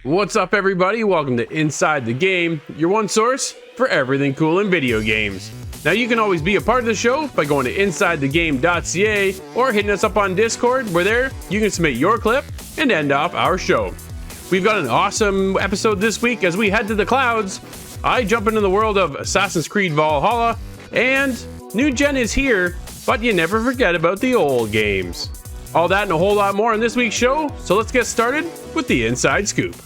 What's up, everybody? Welcome to Inside the Game, your one source for everything cool in video games. Now, you can always be a part of the show by going to insidethegame.ca or hitting us up on Discord, where there you can submit your clip and end off our show. We've got an awesome episode this week as we head to the clouds. I jump into the world of Assassin's Creed Valhalla, and new gen is here, but you never forget about the old games. All that and a whole lot more on this week's show, so let's get started with the Inside Scoop.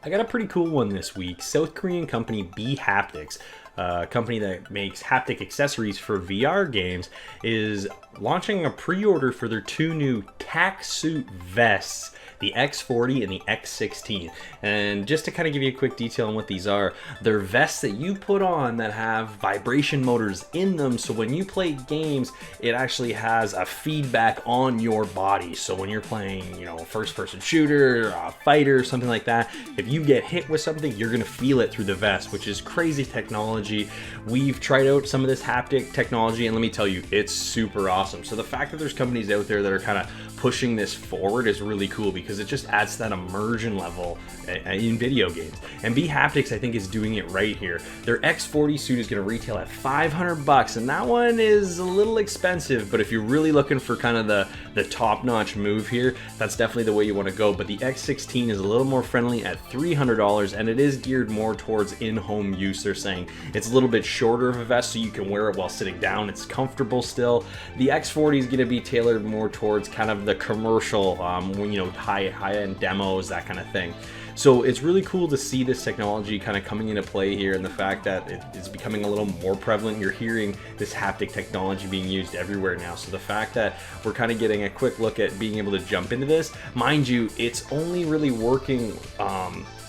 I got a pretty cool one this week. South Korean company BHaptics, a company that makes haptic accessories for VR games, is launching a pre-order for their two new tack suit vests, the X40 and the X16. And just to kind of give you a quick detail on what these are, they're vests that you put on that have vibration motors in them, so when you play games, it actually has a feedback on your body. So when you're playing, a first-person shooter, a fighter, something like that, if you get hit with something, you're gonna feel it through the vest, which is crazy technology. We've tried out some of this haptic technology, and let me tell you, it's super awesome. So the fact that there's companies out there that are kind of pushing this forward is really cool, because it just adds to that immersion level in video games. And BHaptics, I think, is doing it right here. Their X40 suit is going to retail at $500, and that one is a little expensive, but if you're really looking for kind of the top-notch move here, that's definitely the way you want to go. But the X16 is a little more friendly at $300, and it is geared more towards in-home use. They're saying it's a little bit shorter of a vest, so you can wear it while sitting down. It's comfortable still. The X40 is going to be tailored more towards kind of the commercial, high-end demos, that kind of thing. So it's really cool to see this technology kind of coming into play here, and the fact that it is becoming a little more prevalent. You're hearing this haptic technology being used everywhere now. So the fact that we're kind of getting a quick look at being able to jump into this, mind you, it's only really working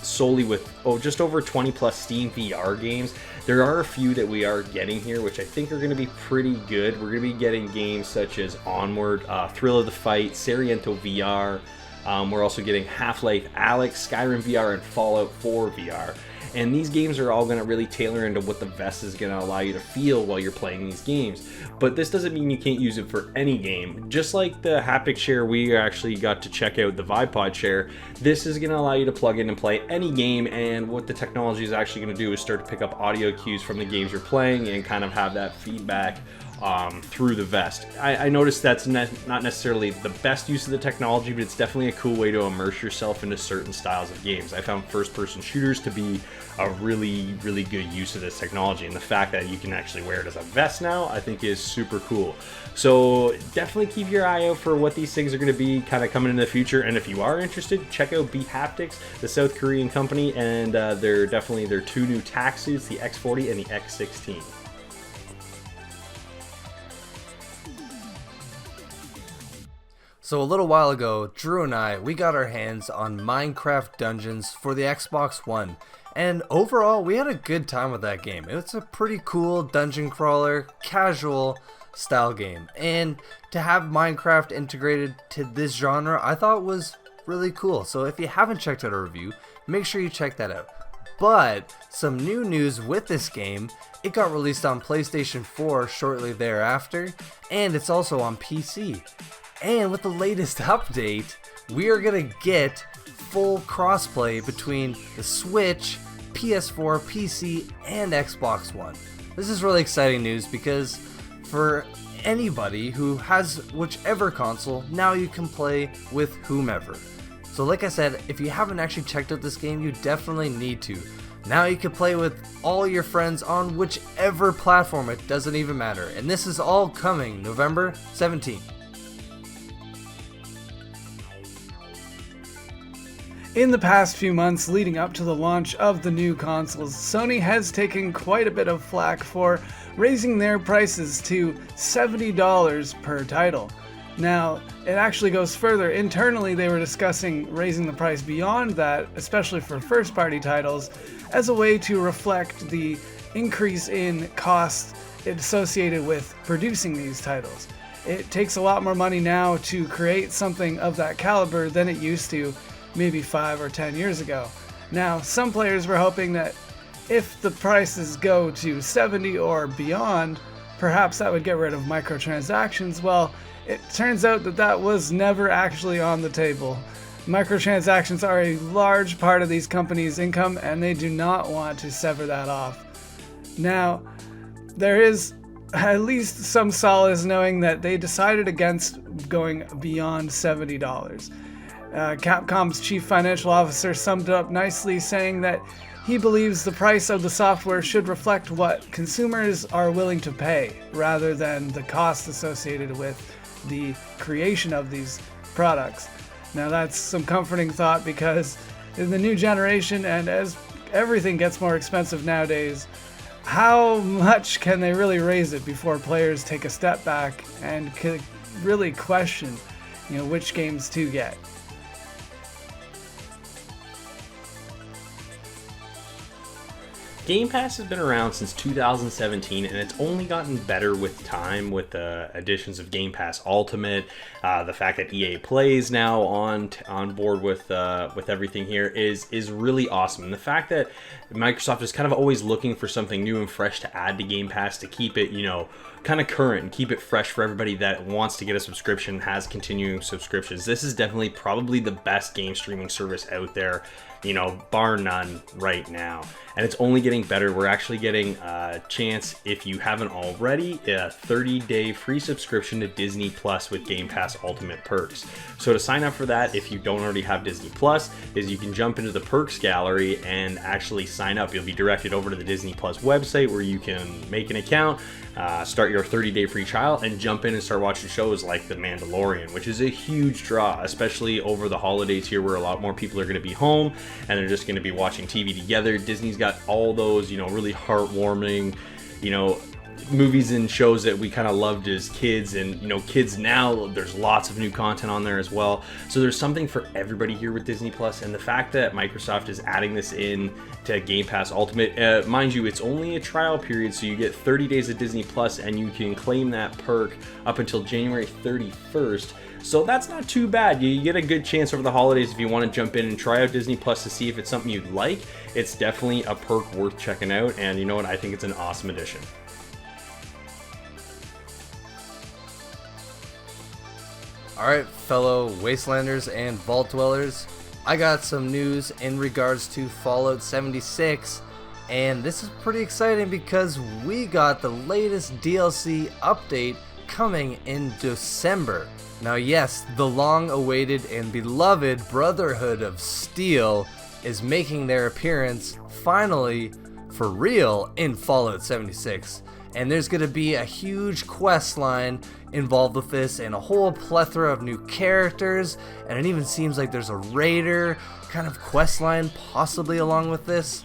solely with just over 20 plus Steam VR games. There are a few that we are getting here, which I think are going to be pretty good. We're going to be getting games such as Onward, Thrill of the Fight, Sariento VR. We're also getting Half-Life Alyx, Skyrim VR, and Fallout 4 VR. And these games are all going to really tailor into what the vest is going to allow you to feel while you're playing these games. But this doesn't mean you can't use it for any game. Just like the haptic chair we actually got to check out, the VibePod chair, this is going to allow you to plug in and play any game, and what the technology is actually going to do is start to pick up audio cues from the games you're playing and kind of have that feedback through the vest. I noticed that's not necessarily the best use of the technology, but it's definitely a cool way to immerse yourself into certain styles of games. I found first-person shooters to be a really, really good use of this technology, and the fact that you can actually wear it as a vest now, I think is super cool. So definitely keep your eye out for what these things are going to be kind of coming in the future, and if you are interested, check out BHaptics, the South Korean company, and they're definitely their two new tack suits, the X40 and the X16. So a little while ago, Drew and we got our hands on Minecraft Dungeons for the Xbox One, and overall we had a good time with that game. It's a pretty cool dungeon crawler, casual style game, and to have Minecraft integrated to this genre I thought was really cool. So if you haven't checked out a review, make sure you check that out. But some new news with this game: it got released on PlayStation 4 shortly thereafter, and it's also on PC. And with the latest update, we are going to get full crossplay between the Switch, PS4, PC, and Xbox One. This is really exciting news, because for anybody who has whichever console, now you can play with whomever. So like I said, if you haven't actually checked out this game, you definitely need to. Now you can play with all your friends on whichever platform, it doesn't even matter. And this is all coming November 17th. In the past few months leading up to the launch of the new consoles, Sony has taken quite a bit of flack for raising their prices to $70 per title. Now, it actually goes further. Internally, they were discussing raising the price beyond that, especially for first-party titles, as a way to reflect the increase in costs associated with producing these titles. It takes a lot more money now to create something of that caliber than it used to maybe 5 or 10 years ago. Now, some players were hoping that if the prices go to 70 or beyond, perhaps that would get rid of microtransactions. Well, it turns out that that was never actually on the table. Microtransactions are a large part of these companies' income, and they do not want to sever that off. Now, there is at least some solace knowing that they decided against going beyond $70. Capcom's chief financial officer summed it up nicely, saying that he believes the price of the software should reflect what consumers are willing to pay, rather than the cost associated with the creation of these products. Now that's some comforting thought, because in the new generation, and as everything gets more expensive nowadays, how much can they really raise it before players take a step back and could really question, which games to get? Game Pass has been around since 2017, and it's only gotten better with time, with the additions of Game Pass Ultimate, the fact that EA Play is now on board with everything here is really awesome. And the fact that Microsoft is kind of always looking for something new and fresh to add to Game Pass to keep it, kind of current and keep it fresh for everybody that wants to get a subscription, has continuing subscriptions. This is definitely probably the best game streaming service out there, bar none right now. And it's only getting better. We're actually getting a chance, if you haven't already, a 30-day free subscription to Disney Plus with Game Pass Ultimate perks. So to sign up for that, if you don't already have Disney Plus, is you can jump into the perks gallery and actually sign up. You'll be directed over to the Disney Plus website where you can make an account, start your 30-day free trial, and jump in and start watching shows like The Mandalorian, which is a huge draw, especially over the holidays here where a lot more people are going to be home and they're just going to be watching TV together. Disney's got all those, really heartwarming, movies and shows that we kind of loved as kids, and kids now, there's lots of new content on there as well. So there's something for everybody here with Disney Plus, and the fact that Microsoft is adding this in to Game Pass Ultimate, mind you, it's only a trial period, so you get 30 days of Disney Plus, and you can claim that perk up until January 31st. So that's not too bad. You get a good chance over the holidays if you want to jump in and try out Disney Plus to see if it's something you'd like. It's definitely a perk worth checking out, and you know what? I think it's an awesome addition. Alright, fellow Wastelanders and Vault Dwellers, I got some news in regards to Fallout 76, and this is pretty exciting because we got the latest DLC update coming in December. Now yes, the long-awaited and beloved Brotherhood of Steel is making their appearance, finally, for real, in Fallout 76. And there's going to be a huge quest line involved with this, and a whole plethora of new characters, and it even seems like there's a raider kind of quest line possibly along with this.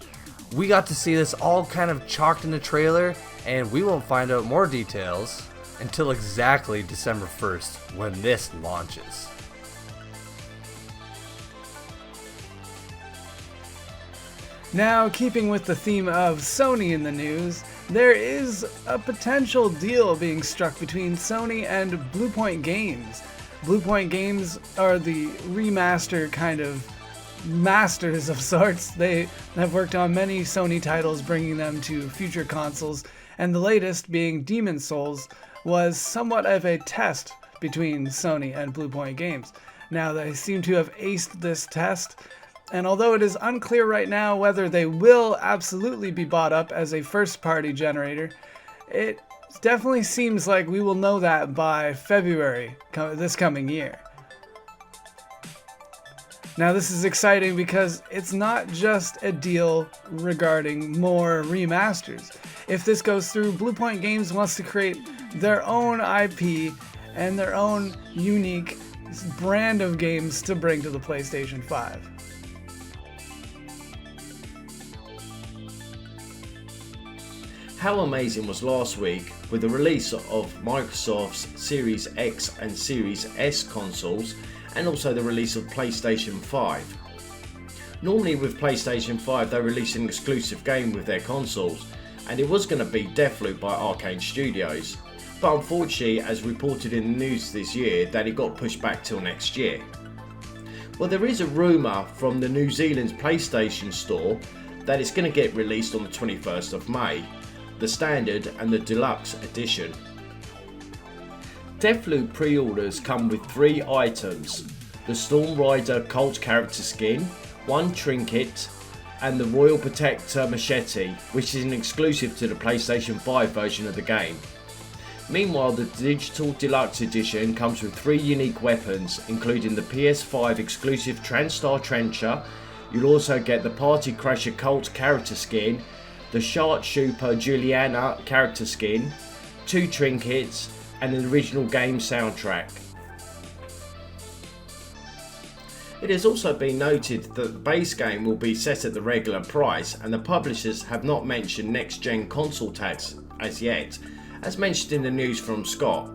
We got to see this all kind of chalked in the trailer, and we won't find out more details until exactly December 1st when this launches. Now, keeping with the theme of Sony in the news, there is a potential deal being struck between Sony and Bluepoint Games. Bluepoint Games are the remaster kind of masters of sorts. They have worked on many Sony titles, bringing them to future consoles, and the latest, being Demon's Souls, was somewhat of a test between Sony and Bluepoint Games. Now, they seem to have aced this test, and although it is unclear right now whether they will absolutely be bought up as a first-party generator, it definitely seems like we will know that by February this coming year. Now this is exciting because it's not just a deal regarding more remasters. If this goes through, Bluepoint Games wants to create their own IP and their own unique brand of games to bring to the PlayStation 5. How amazing was last week with the release of Microsoft's Series X and Series S consoles, and also the release of PlayStation 5. Normally with PlayStation 5 they release an exclusive game with their consoles, and it was going to be Deathloop by Arcane Studios, but unfortunately, as reported in the news this year, that it got pushed back till next year. Well, there is a rumour from the New Zealand's PlayStation Store that it's going to get released on the 21st of May, the Standard and the Deluxe edition. Deathloop pre-orders come with 3 items: the Storm Rider cult character skin, 1 trinket, and the Royal Protector machete, which is an exclusive to the PlayStation 5 version of the game. Meanwhile, the Digital Deluxe Edition comes with 3 unique weapons, including the PS5 exclusive Transstar Trencher. You'll also get the Party Crasher Cult character skin, the Sharpshooter Juliana character skin, 2 trinkets, and an original game soundtrack. It has also been noted that the base game will be set at the regular price, and the publishers have not mentioned next-gen console tax as yet, as mentioned in the news from Scott.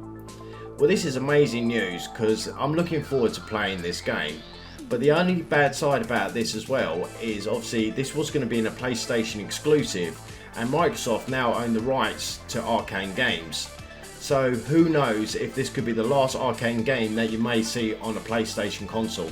Well, this is amazing news because I'm looking forward to playing this game, but the only bad side about this as well is obviously this was going to be in a PlayStation exclusive, and Microsoft now own the rights to Arcane Games. So who knows if this could be the last Arcane game that you may see on a PlayStation console.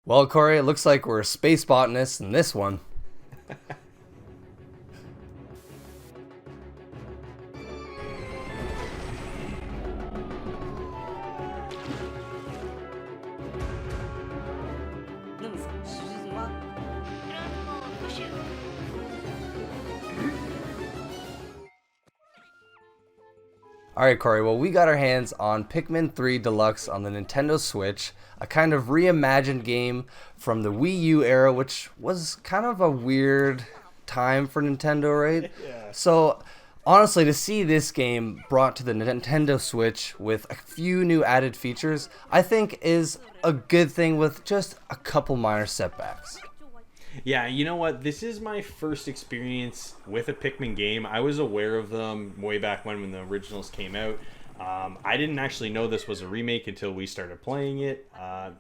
Well, Cory, it looks like we're space botanists in this one. Alright, Cory, well, we got our hands on Pikmin 3 Deluxe on the Nintendo Switch, a kind of reimagined game from the Wii U era, which was kind of a weird time for Nintendo, right? Yeah. So, honestly, to see this game brought to the Nintendo Switch with a few new added features, I think is a good thing with just a couple minor setbacks. Yeah, you know what? This is my first experience with a Pikmin game. I was aware of them way back when the originals came out. I didn't actually know this was a remake until we started playing it.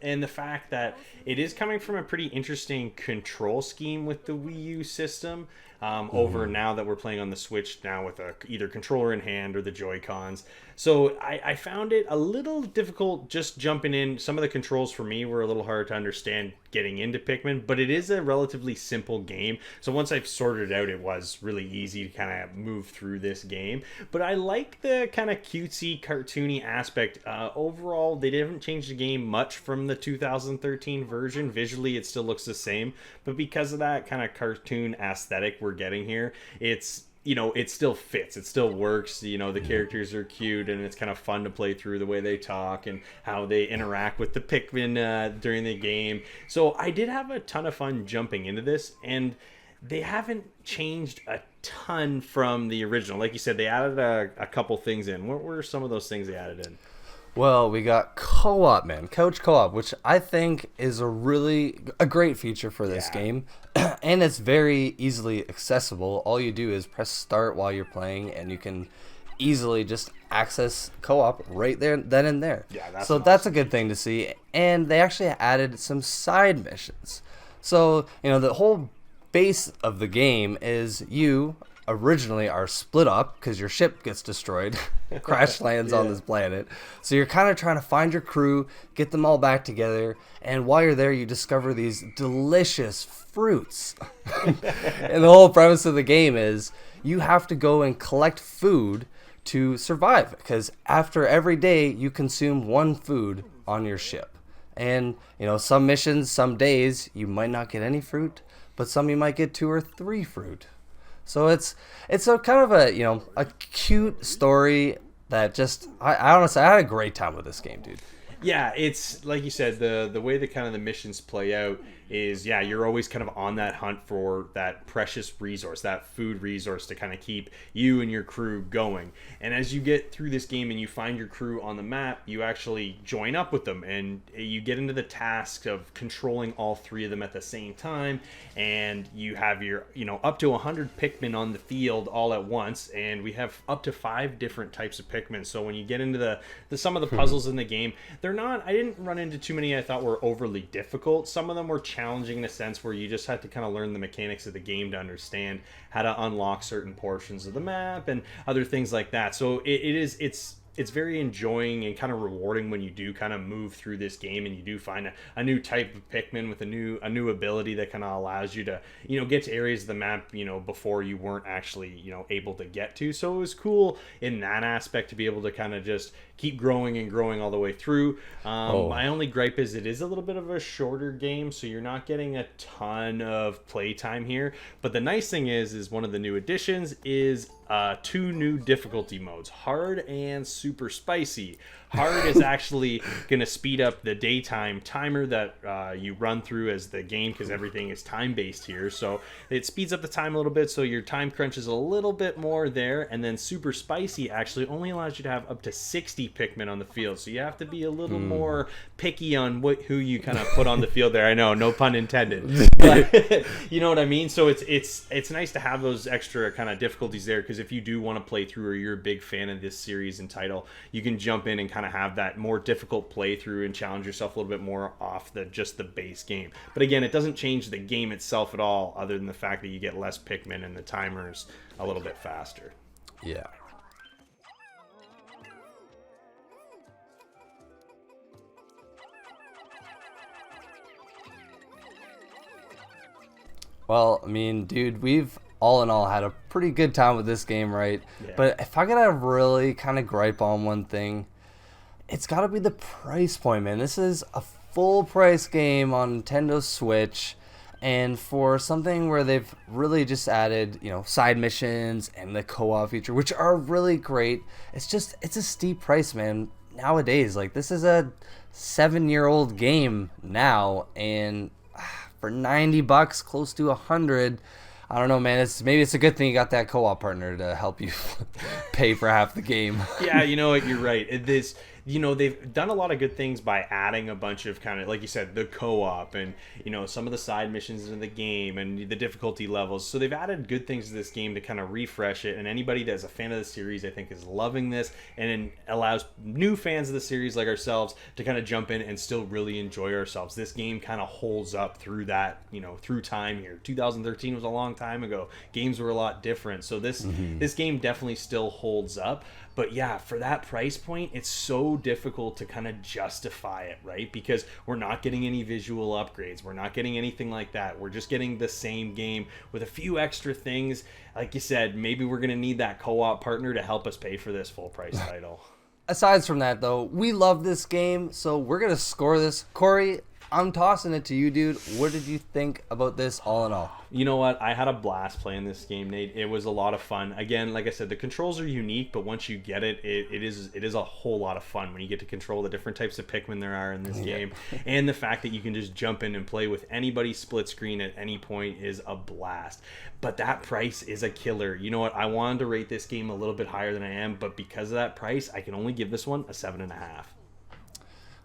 And the fact that it is coming from a pretty interesting control scheme with the Wii U system over now that we're playing on the Switch now with either controller in hand or the Joy-Cons. So I found it a little difficult just jumping in. Some of the controls for me were a little hard to understand getting into Pikmin, but it is a relatively simple game. So once I've sorted it out, it was really easy to kind of move through this game. But I like the kind of cutesy, cartoony aspect. Overall, they didn't change the game much from the 2013 version. Visually, it still looks the same. But because of that kind of cartoon aesthetic we're getting here, it's, you know, it still fits. It still works. You know, the characters are cute, and it's kind of fun to play through the way they talk and how they interact with the Pikmin during the game. So I did have a ton of fun jumping into this, and they haven't changed a ton from the original. Like you said, they added a couple things in. What were some of those things they added in? Well, we got co-op, man. Couch co-op, which I think is a great feature for this game. And it's very easily accessible. All you do is press start while you're playing, and you can easily just access co-op right there, then and there. Yeah, that's so awesome. that's a good thing to see. And they actually added some side missions. So, you know, the whole base of the game is you originally are split up because your ship gets destroyed, crash lands on this planet. So you're kind of trying to find your crew, get them all back together, and while you're there, you discover these delicious fruits. And the whole premise of the game is you have to go and collect food to survive, because after every day, you consume one food on your ship. And, you know, some missions, some days, you might not get any fruit, but some you might get 2 or 3 fruit. So it's a kind of a, you know, a cute story that just, I honestly, I had a great time with this game, dude. Yeah, it's like you said, the way the kind of the missions play out, is, yeah, you're always kind of on that hunt for that precious resource, that food resource to kind of keep you and your crew going. And as you get through this game and you find your crew on the map, you actually join up with them and you get into the task of controlling all three of them at the same time. And you have your, up to 100 Pikmin on the field all at once. And we have up to 5 different types of Pikmin. So when you get into the some of the puzzles in the game, I didn't run into too many I thought were overly difficult. Some of them were challenging in a sense where you just had to kind of learn the mechanics of the game to understand how to unlock certain portions of the map and other things like that. So it's very enjoying and kind of rewarding when you do kind of move through this game and you do find a new type of Pikmin with a new ability that kind of allows you to, get to areas of the map, before you weren't actually, able to get to. So it was cool in that aspect to be able to kind of just keep growing and growing all the way through. My only gripe is it is a little bit of a shorter game, so you're not getting a ton of playtime here. But the nice thing is one of the new additions is 2 new difficulty modes, hard and super spicy. Hard is actually going to speed up the daytime timer that you run through as the game, because everything is time-based here. So it speeds up the time a little bit, so your time crunch is a little bit more there. And then super spicy actually only allows you to have up to 60 Pikmin on the field. So you have to be a little more picky on who you kind of put on the field there. I know, no pun intended. But you know what I mean? So it's nice to have those extra kind of difficulties there, because if you do want to play through or you're a big fan of this series and title, you can jump in and kind of have that more difficult playthrough and challenge yourself a little bit more off just the base game. But again, it doesn't change the game itself at all, other than the fact that you get less Pikmin and the timer's a little bit faster. Yeah. Well, I mean, dude, we've all in all had a pretty good time with this game, right? Yeah. But if I gotta really kind of gripe on one thing, it's gotta be the price point, man. This is a full price game on Nintendo Switch, and for something where they've really just added, side missions and the co-op feature, which are really great, it's a steep price, man. Nowadays, like, this is a 7-year-old game now, and for $90, close to $100. I don't know, man. Maybe it's a good thing you got that co-op partner to help you pay for half the game. Yeah, you know what? You're right. They've done a lot of good things by adding a bunch of kind of, like you said, the co-op and, some of the side missions in the game and the difficulty levels. So they've added good things to this game to kind of refresh it. And anybody that's a fan of the series, I think, is loving this, and it allows new fans of the series like ourselves to kind of jump in and still really enjoy ourselves. This game kind of holds up through that, through time here. 2013 was a long time ago. Games were a lot different. So this game definitely still holds up. But yeah, for that price point, it's so difficult to kind of justify it, right? Because we're not getting any visual upgrades. We're not getting anything like that. We're just getting the same game with a few extra things. Like you said, maybe we're going to need that co-op partner to help us pay for this full price title. Aside from that, though, we love this game, so we're going to score this. Cory, I'm tossing it to you, dude. What did you think about this all in all? You know what? I had a blast playing this game, Nate. It was a lot of fun. Again, like I said, the controls are unique, but once you get it, it is a whole lot of fun when you get to control the different types of Pikmin there are in this game. And the fact that you can just jump in and play with anybody split screen at any point is a blast. But that price is a killer. You know what? I wanted to rate this game a little bit higher than I am, but because of that price, I can only give this one a 7.5.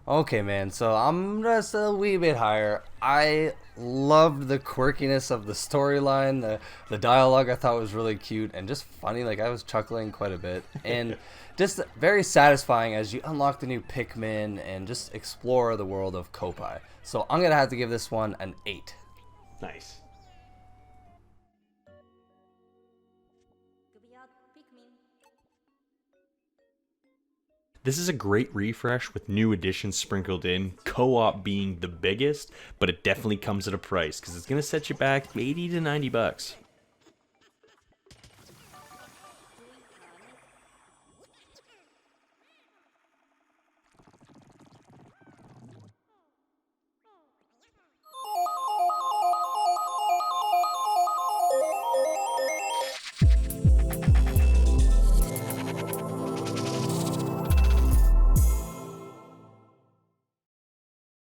Okay, man, so I'm just a wee bit higher. I loved the quirkiness of the storyline. The dialogue I thought was really cute and just funny. Like, I was chuckling quite a bit. And just very satisfying as you unlock the new Pikmin and just explore the world of Copi. So I'm going to have to give this one an 8. Nice. This is a great refresh with new additions sprinkled in, co-op being the biggest, but it definitely comes at a price because it's going to set you back 80 to 90 bucks.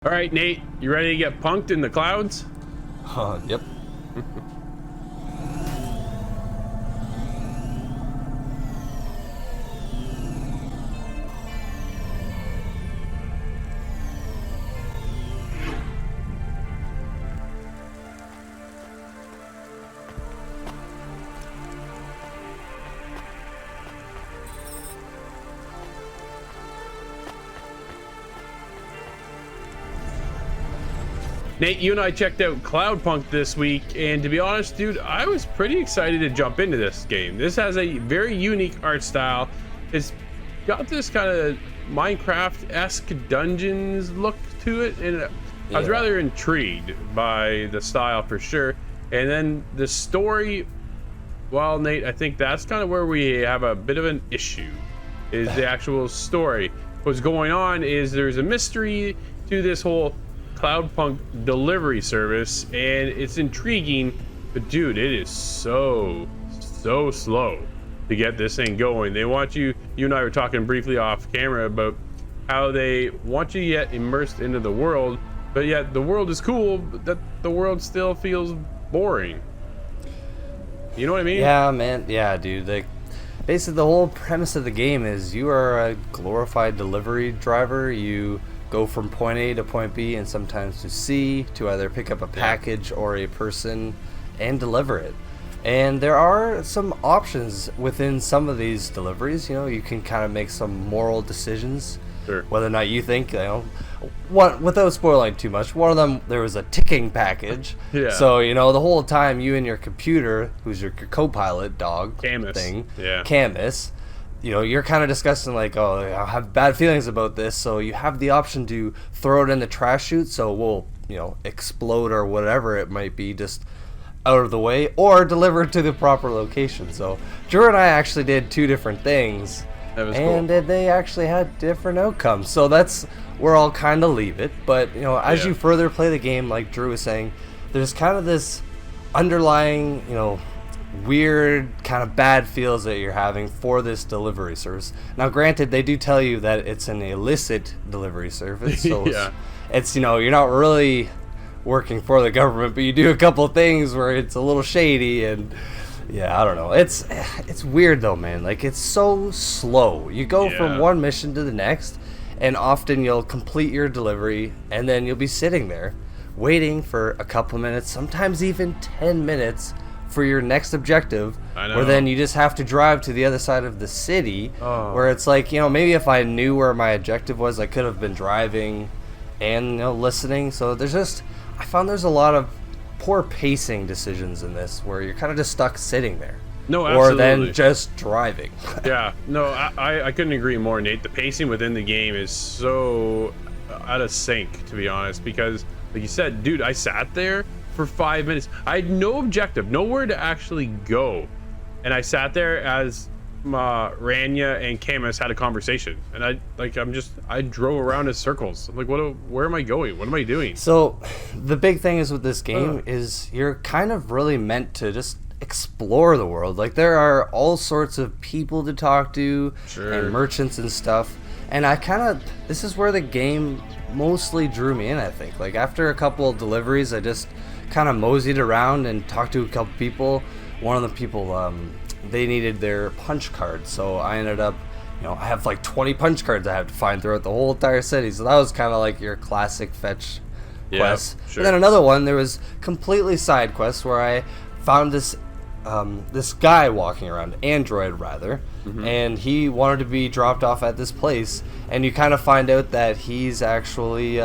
All right, Nate, you ready to get punked in the clouds? Yep. Nate, you and I checked out Cloudpunk this week, and to be honest, dude, I was pretty excited to jump into this game. This has a very unique art style. It's got this kind of Minecraft-esque dungeons look to it, and I was rather intrigued by the style for sure. And then the story, well, Nate, I think that's kind of where we have a bit of an issue, is the actual story. What's going on is there's a mystery to this whole Cloudpunk delivery service, and it's intriguing, but dude, it is so slow to get this thing going. They want you and I were talking briefly off camera about how they want you to get immersed into the world, but yet the world is cool, but that the world still feels boring. You know what I mean? Yeah, man. Yeah, dude. Like, basically, the whole premise of the game is you are a glorified delivery driver. You go from point A to point B, and sometimes to C, to either pick up a package or a person and deliver it. And there are some options within some of these deliveries. You know, you can kind of make some moral decisions, whether or not you think, you know, without spoiling too much, one of them, there was a ticking package. So, you know, the whole time you and your computer, who's your co-pilot dog Camus, you know, you're kind of discussing like, oh, I have bad feelings about this, so you have the option to throw it in the trash chute, so we'll, you know, explode or whatever it might be, just out of the way, or deliver it to the proper location. So Drew and I actually did two different things, and they actually had different outcomes. So that's where I'll kind of leave it. But, you know, as you further play the game, like Drew was saying, there's kind of this underlying, you know, weird kind of bad feels that you're having for this delivery service. Now, granted, they do tell you that it's an illicit delivery service, so it's, you know, you're not really working for the government, but you do a couple things where it's a little shady, and I don't know. It's weird though, man. Like, it's so slow. You go from one mission to the next, and often you'll complete your delivery, and then you'll be sitting there waiting for a couple minutes, sometimes even 10 minutes for your next objective, where then you just have to drive to the other side of the city, where it's like, you know, maybe if I knew where my objective was, I could have been driving and, you know, listening. So there's just, I found there's a lot of poor pacing decisions in this, where you're kind of just stuck sitting there. No, absolutely. Or then just driving. I couldn't agree more, Nate. The pacing within the game is so out of sync, to be honest, because like you said, dude, I sat there for 5 minutes. I had no objective, nowhere to actually go, and I sat there as Rania and Camus had a conversation, and I drove around in circles. I'm like, where am I going? What am I doing? So the big thing is with this game is you're kind of really meant to just explore the world. Like, there are all sorts of people to talk to and merchants and stuff, and this is where the game mostly drew me in, I think. Like, after a couple of deliveries, I just kind of moseyed around and talked to a couple people. One of the people, they needed their punch cards, so I ended up, you know, I have like 20 punch cards I have to find throughout the whole entire city. So that was kind of like your classic fetch quests. And then another one, there was completely side quests where I found this guy walking around, android rather, and he wanted to be dropped off at this place, and you kind of find out that he's actually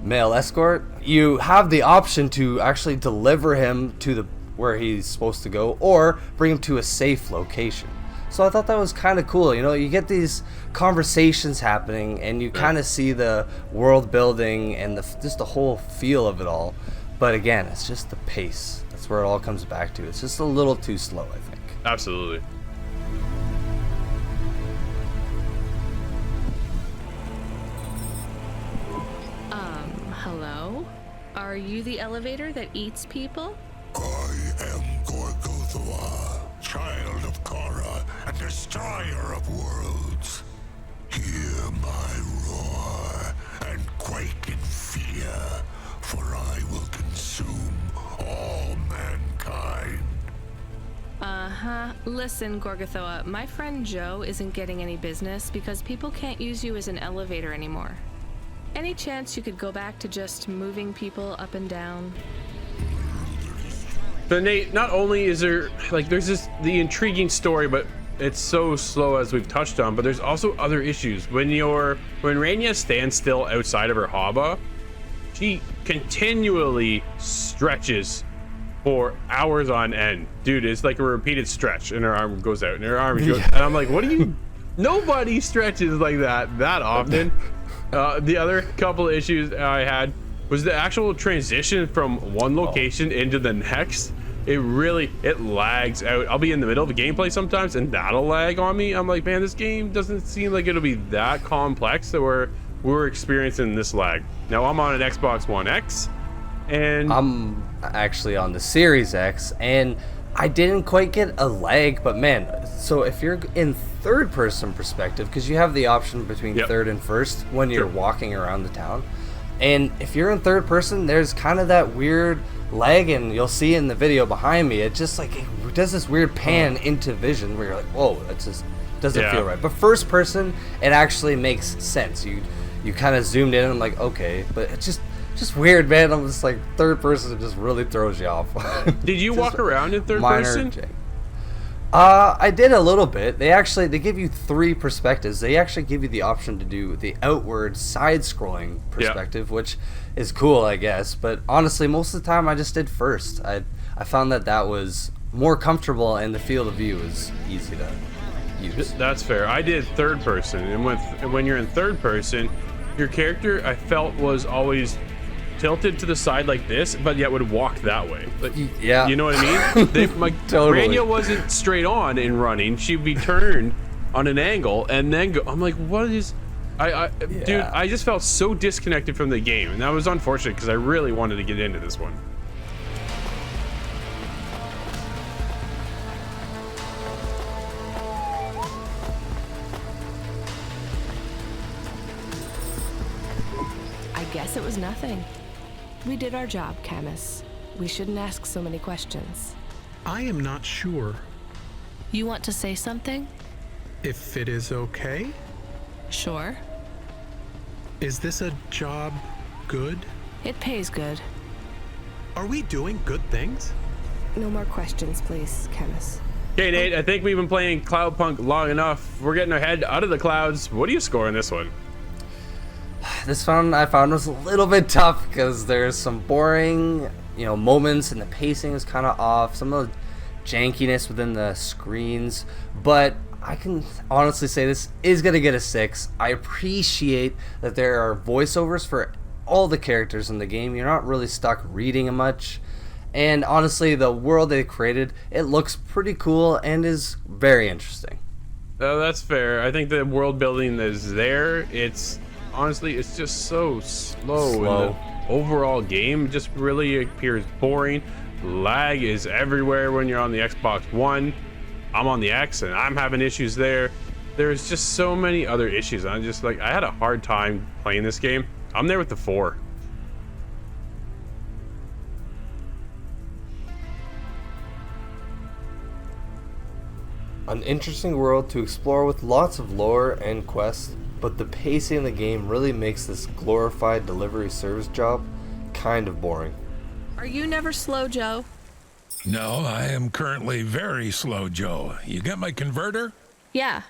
male escort. You have the option to actually deliver him to where he's supposed to go, or bring him to a safe location. So I thought that was kind of cool. You know, you get these conversations happening, and you kind of see the world building and just the whole feel of it all. But again, it's just the pace. That's where it all comes back to. It's just a little too slow, I think. Absolutely. Hello? Are you the elevator that eats people? I am Gorgothwa, child of Kara and destroyer of worlds. Hear my roar and quake in fear. Listen, Gorgothoa, my friend Joe isn't getting any business because people can't use you as an elevator anymore. Any chance you could go back to just moving people up and down? But Nate, not only is there, like, there's the intriguing story, but it's so slow as we've touched on, but there's also other issues. When Rania stands still outside of her haba, she continually stretches for hours on end. Dude, it's like a repeated stretch, and her arm goes out, and her arm goes, and I'm like, what are you? Nobody stretches like that often. The other couple of issues I had was the actual transition from one location into the next. It lags out. I'll be in the middle of a gameplay sometimes, and that'll lag on me. I'm like, man, this game doesn't seem like it'll be that complex that we're experiencing this lag. Now I'm on an Xbox One X, and I'm actually on the Series X, and I didn't quite get a lag, but man, so if you're in third person perspective, because you have the option between third and first when you're walking around the town, and if you're in third person, there's kind of that weird lag, and you'll see in the video behind me, it just like it does this weird pan into vision where you're like, whoa, that just doesn't feel right. But first person, it actually makes sense. You kind of zoomed in, and I'm like, okay, but it's just weird, man. I'm just like, third person, it just really throws you off. Did you walk around in third person? I did a little bit. They give you 3 perspectives. They actually give you the option to do the outward side-scrolling perspective, which is cool, I guess. But honestly, most of the time, I just did first. I found that was more comfortable, and the field of view is easy to use. That's fair. I did third person, and when you're in third person, your character, I felt, was always tilted to the side like this, but yet would walk that way. Like, you know what I mean? Totally. Rania wasn't straight on in running. She'd be turned on an angle and then go. I'm like, what is? Dude, I just felt so disconnected from the game, and that was unfortunate because I really wanted to get into this one. I guess it was nothing. We did our job, Camus. We shouldn't ask so many questions. I am not sure. You want to say something? If it is okay? Sure. Is this a job good? It pays good. Are we doing good things? No more questions, please, Camus. Okay, Nate, I think we've been playing Cloudpunk long enough. We're getting our head out of the clouds. What do you score in this one? This one I found was a little bit tough because there's some boring, moments, and the pacing is kind of off. Some of the jankiness within the screens, but I can honestly say this is gonna get a 6. I appreciate that there are voiceovers for all the characters in the game. You're not really stuck reading much, and honestly, the world they created, it looks pretty cool and is very interesting. That's fair. I think the world building is there. Honestly, it's just so slow. And the overall game just really appears boring. Lag is everywhere when you're on the Xbox One. I'm on the X, and I'm having issues there. There's just so many other issues. I had a hard time playing this game. I'm there with the 4. An interesting world to explore with lots of lore and quests, but the pacing of the game really makes this glorified delivery service job kind of boring. Are you never slow, Joe? No, I am currently very slow, Joe. You got my converter? Yeah.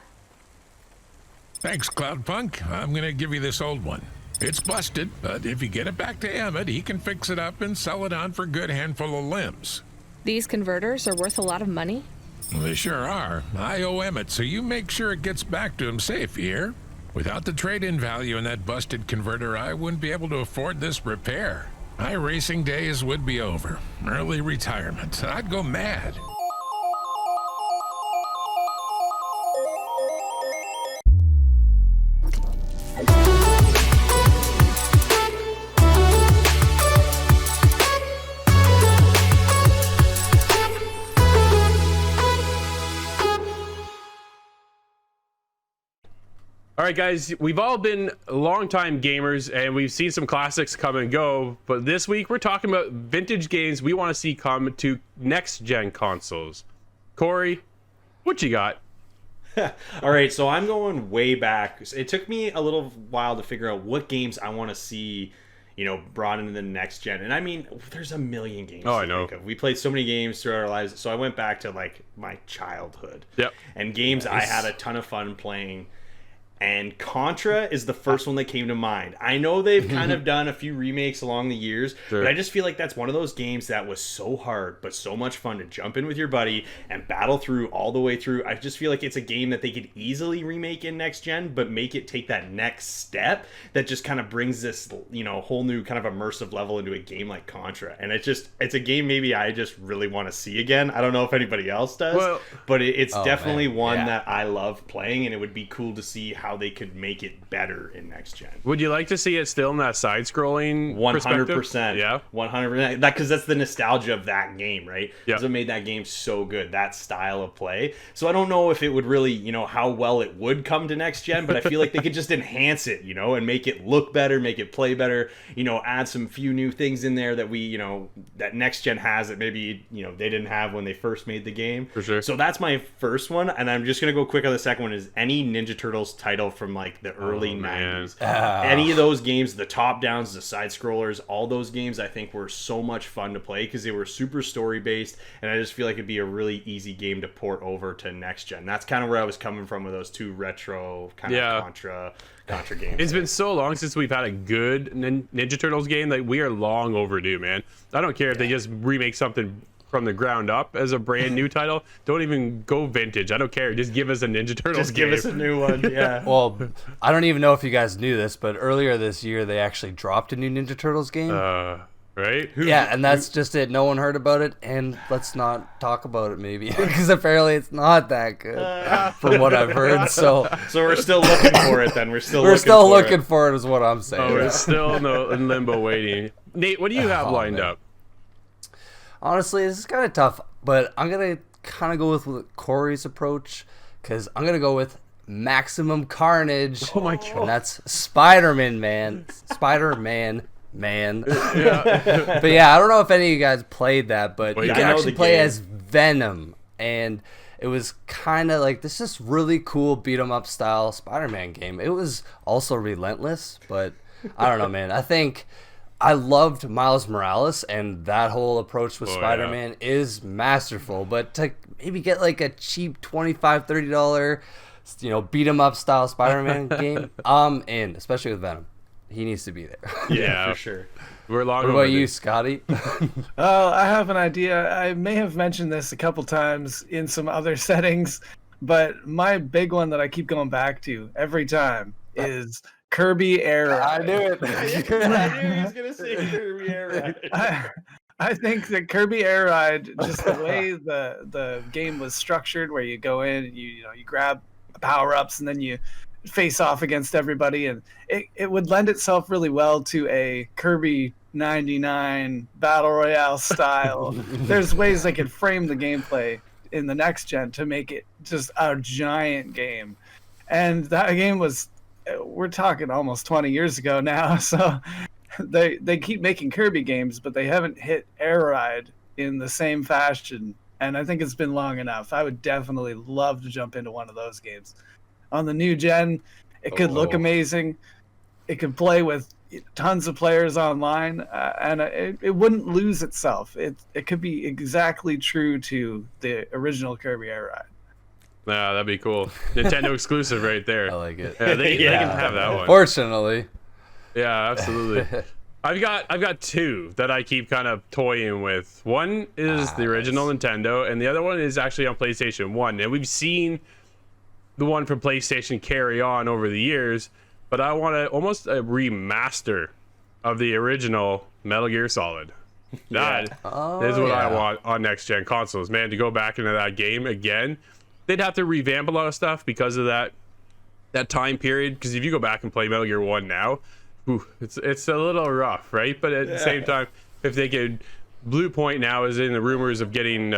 Thanks, Cloudpunk. I'm gonna give you this old one. It's busted, but if you get it back to Emmett, he can fix it up and sell it on for a good handful of limbs. These converters are worth a lot of money? They sure are. I owe Emmett, so you make sure it gets back to him safe, you hear? Without the trade-in value in that busted converter, I wouldn't be able to afford this repair. My racing days would be over. Early retirement. I'd go mad. All right, guys, we've all been longtime gamers, and we've seen some classics come and go, but this week we're talking about vintage games we want to see come to next-gen consoles. Cory, What you got? All right, so I'm going way back. It took me a little while to figure out what games I want to see, brought into the next gen. And I mean, there's a million games. Oh, I know. We played so many games throughout our lives. So I went back to like my childhood. Yep. And games I had a ton of fun playing. And Contra is the first one that came to mind. I know they've kind of done a few remakes along the years, Sure. but I just feel like that's one of those games that was so hard, but so much fun to jump in with your buddy and battle through all the way through. I just feel like it's a game that they could easily remake in next gen, but make it take that next step that just kind of brings this, whole new kind of immersive level into a game like Contra. And it's a game maybe I just really want to see again. I don't know if anybody else does, but it's definitely one that I love playing, and it would be cool to see how they could make it better in next gen. Would you like to see it still in that side-scrolling 100%. Yeah, 100%. Because that's the nostalgia of that game, right? Yeah. Because it made that game so good, that style of play. So I don't know if it would really, how well it would come to next gen, but I feel like they could just enhance it, and make it look better, make it play better, add some few new things in there that we, that next gen has that maybe, they didn't have when they first made the game. For sure. So that's my first one, and I'm just going to go quick on the second one. Is any Ninja Turtles title from like the early 90s. Any of those games, the top downs, the side scrollers, all those games I think were so much fun to play because they were super story based, and I just feel like it'd be a really easy game to port over to next gen. That's kind of where I was coming from with those two retro kind of Contra games. It's been so long since we've had a good Ninja Turtles game that we are long overdue, man. I don't care if they just remake something from the ground up as a brand new title. Don't even go vintage. I don't care. Just give us a Ninja Turtles game. Give us a new one. Yeah. Well, I don't even know if you guys knew this, but earlier this year they actually dropped a new Ninja Turtles game. Right? Yeah, and that's just it. No one heard about it, and let's not talk about it maybe because apparently it's not that good from what I've heard. So we're still looking for it. Then we're still looking for it, is what I'm saying. Oh, we're still in limbo waiting. Nate, what do you have lined up? Honestly, this is kind of tough, but I'm going to kind of go with Cory's approach because I'm going to go with Maximum Carnage. Oh my God. And that's Spider-Man, man. Spider-Man. Yeah. But yeah, I don't know if any of you guys played that, but you can I know actually the play game. as Venom. And it was kind of like this is really cool beat-em-up style Spider-Man game. It was also relentless, but I don't know, man. I think I loved Miles Morales, and that whole approach with Spider-Man is masterful. But to maybe get like a cheap $25, $30, beat 'em up style Spider-Man game, I'm in, especially with Venom. He needs to be there. Yeah, for sure. We're long. What about you, Scotty? Oh, I have an idea. I may have mentioned this a couple times in some other settings, but my big one that I keep going back to every time is Kirby Air Ride. I knew it. I knew he was gonna say Kirby Air Ride. I think that Kirby Air Ride, just the way the game was structured, where you go in, you grab power ups, and then you face off against everybody, and it would lend itself really well to a Kirby 99 battle royale style. There's ways they could frame the gameplay in the next gen to make it just a giant game, and that game was. We're talking almost 20 years ago now, so they keep making Kirby games, but they haven't hit Air Ride in the same fashion, and I think it's been long enough. I would definitely love to jump into one of those games. On the new gen, it could look amazing. It could play with tons of players online, and it wouldn't lose itself. It could be exactly true to the original Kirby Air Ride. Nah, that'd be cool. Nintendo exclusive right there. I like it. Yeah, they can have that one. Fortunately. Yeah, absolutely. I've got two that I keep kind of toying with. One is the original Nintendo, and the other one is actually on PlayStation 1. And we've seen the one from PlayStation carry on over the years, but I want almost a remaster of the original Metal Gear Solid. That is what I want on next gen consoles, man, to go back into that game again. They'd have to revamp a lot of stuff because of that time period, because if you go back and play Metal Gear 1 now, it's a little rough, right? But at the same time, if they could, Blue Point now is in the rumors of getting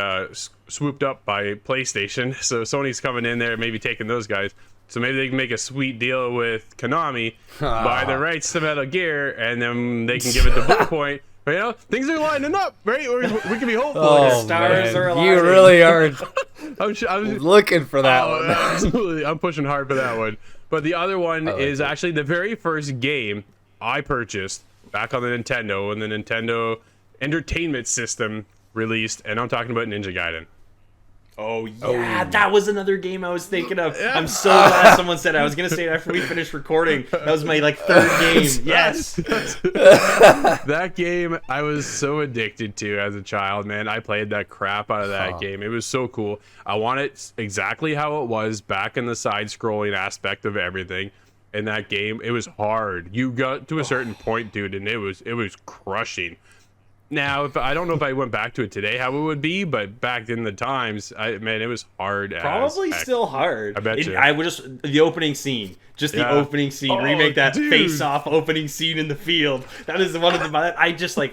swooped up by PlayStation, so Sony's coming in there, maybe taking those guys. So maybe they can make a sweet deal with Konami, buy the rights to Metal Gear, and then they can give it to Blue Point You know, things are lining up, right? We can be hopeful. Oh, Stars man. are You aligning. really are I'm looking for that Oh, one. absolutely. I'm pushing hard for that one. But the other one is actually the very first game I purchased back on the Nintendo when the Nintendo Entertainment System released, and I'm talking about Ninja Gaiden. Oh yeah, that was another game I was thinking of. I'm so glad someone said it. I was gonna say it after we finished recording. That was my third game. Yes. That game I was so addicted to as a child, man. I played that crap out of that game. It was so cool. I want it exactly how it was back in the side-scrolling aspect of everything. In that game, it was hard. You got to a certain point, dude, and it was crushing. Now, I don't know if I went back to it today, how it would be, but back in the times, man, it was hard. Probably as heck. still hard. I bet you. I would just the opening scene, the opening scene. Remake that face-off opening scene in the field. That is one of the.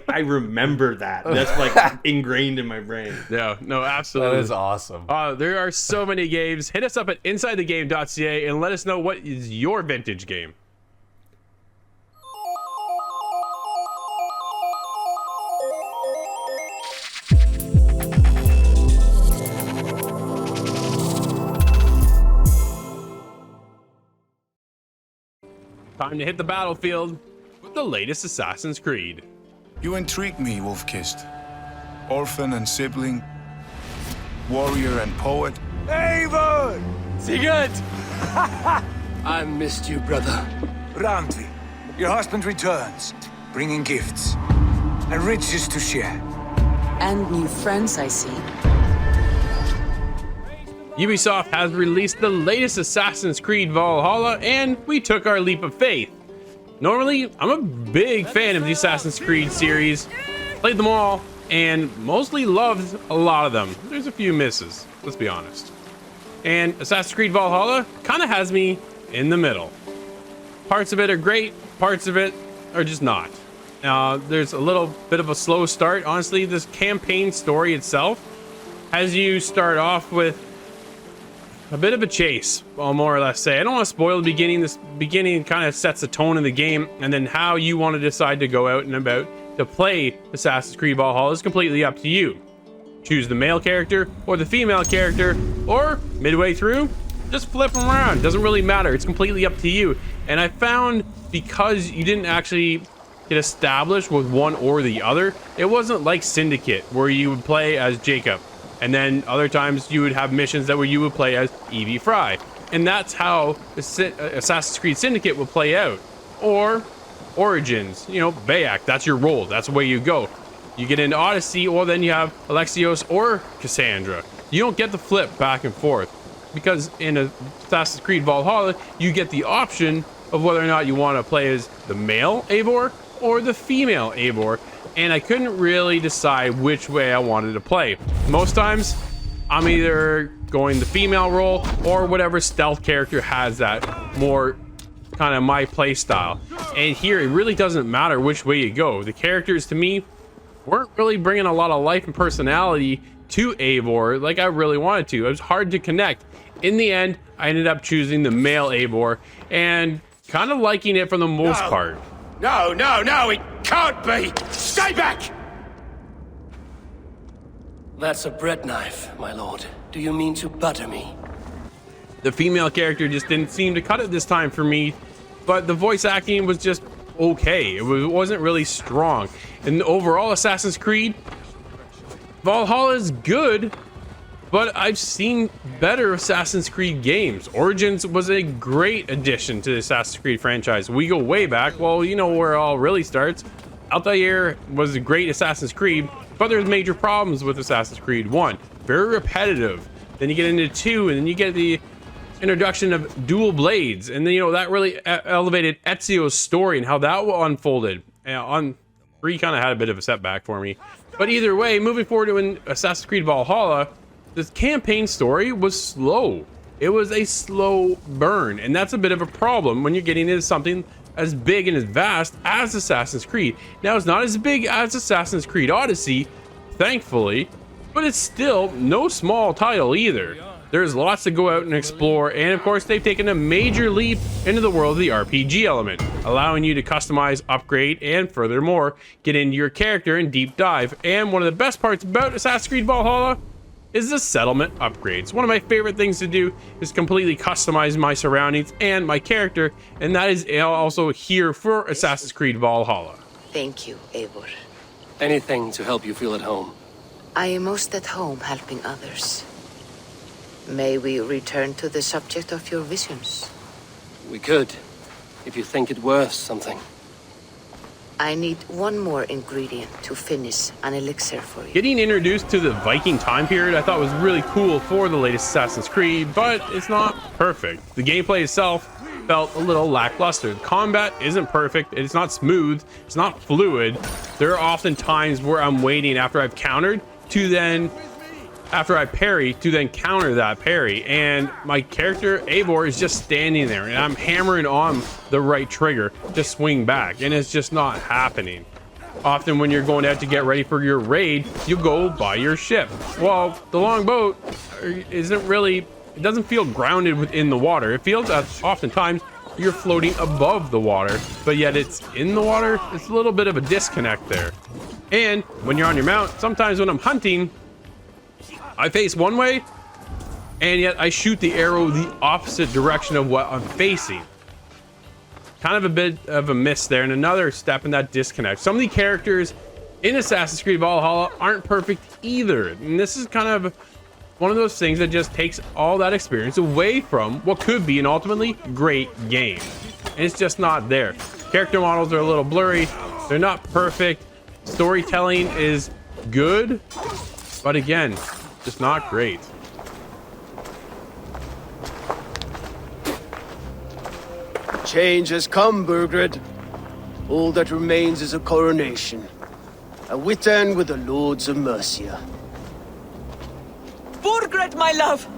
I remember that. That's ingrained in my brain. Yeah, no, absolutely. That is awesome. There are so many games. Hit us up at insidethegame.ca and let us know what is your vintage game. Time to hit the battlefield with the latest Assassin's Creed. You intrigue me, Wolf-Kissed. Orphan and sibling, warrior and poet. Eivor! Sigurd! I missed you, brother. Randvi, your husband returns, bringing gifts and riches to share. And new friends, I see. Ubisoft has released the latest Assassin's Creed Valhalla, and we took our leap of faith. Normally, I'm a big fan of the Assassin's Creed series, played them all, and mostly loved a lot of them. There's a few misses, let's be honest. And Assassin's Creed Valhalla kind of has me in the middle. Parts of it are great, parts of it are just not. There's a little bit of a slow start. Honestly, this campaign story itself has you start off with a bit of a chase, I'll more or less say. I don't want to spoil the beginning. This beginning kind of sets the tone of the game, and then how you want to decide to go out and about to play Assassin's Creed Valhalla is completely up to you. Choose the male character or the female character, or midway through, just flip them around. Doesn't really matter. It's completely up to you. And I found because you didn't actually get established with one or the other, it wasn't like Syndicate where you would play as Jacob. And then other times you would have missions that where you would play as Evie Fry. And that's how Assassin's Creed Syndicate will play out. Or Origins, Bayek, that's your role. That's the way you go. You get into Odyssey, or then you have Alexios or Cassandra. You don't get the flip back and forth. Because in Assassin's Creed Valhalla, you get the option of whether or not you want to play as the male Eivor or the female Eivor. And I couldn't really decide which way I wanted to play. Most times, I'm either going the female role or whatever stealth character has that more kind of my play style. And here, it really doesn't matter which way you go. The characters, to me, weren't really bringing a lot of life and personality to Eivor like I really wanted to. It was hard to connect. In the end, I ended up choosing the male Eivor and kind of liking it for the most part. No, it can't be! Stay back! That's a bread knife, my lord. Do you mean to butter me? The female character just didn't seem to cut it this time for me, but the voice acting was just okay. It wasn't really strong. And overall, Assassin's Creed Valhalla is good, but I've seen better Assassin's Creed games. Origins was a great addition to the Assassin's Creed franchise. We go way back. Well, you know where it all really starts. Altair was a great Assassin's Creed, but there's major problems with Assassin's Creed 1. Very repetitive. Then you get into 2, and then you get the introduction of dual blades. And then, that really elevated Ezio's story and how that unfolded. On 3 kind of had a bit of a setback for me. But either way, moving forward to Assassin's Creed Valhalla, this campaign story was slow. It was a slow burn, and that's a bit of a problem when you're getting into something as big and as vast as Assassin's Creed. Now, it's not as big as Assassin's Creed Odyssey, thankfully, but it's still no small title either. There's lots to go out and explore, and of course they've taken a major leap into the world of the RPG element, allowing you to customize, upgrade, and furthermore, get into your character and deep dive. And one of the best parts about Assassin's Creed Valhalla is the settlement upgrades. One of my favorite things to do is completely customize my surroundings and my character, and that is also here for Assassin's Creed Valhalla. Thank you, Eivor. Anything to help you feel at home. I am most at home helping others. May we return to the subject of your visions? We could, if you think it worth something. I need one more ingredient to finish an elixir for you. Getting introduced to the Viking time period I thought was really cool for the latest Assassin's Creed, but it's not perfect. The gameplay itself felt a little lackluster. Combat isn't perfect, it's not smooth, it's not fluid. There are often times where I'm waiting after I've countered to then, after I parry, to then counter that parry, and my character Eivor is just standing there and I'm hammering on the right trigger to swing back, and it's just not happening. Often when you're going out to get ready for your raid, you go buy your ship. Well, the longboat isn't really, it doesn't feel grounded within the water. It feels that oftentimes you're floating above the water, but yet it's in the water. It's a little bit of a disconnect there. And when you're on your mount, sometimes when I'm hunting, I face one way, and yet I shoot the arrow the opposite direction of what I'm facing. Kind of a bit of a miss there, and another step in that disconnect. Some of the characters in Assassin's Creed Valhalla aren't perfect either, and this is kind of one of those things that just takes all that experience away from what could be an ultimately great game. And it's just not there. Character models are a little blurry, they're not perfect, storytelling is good, but again, just not great. Change has come, Burgred. All that remains is a coronation. A witan with the Lords of Mercia. Burgred, my love!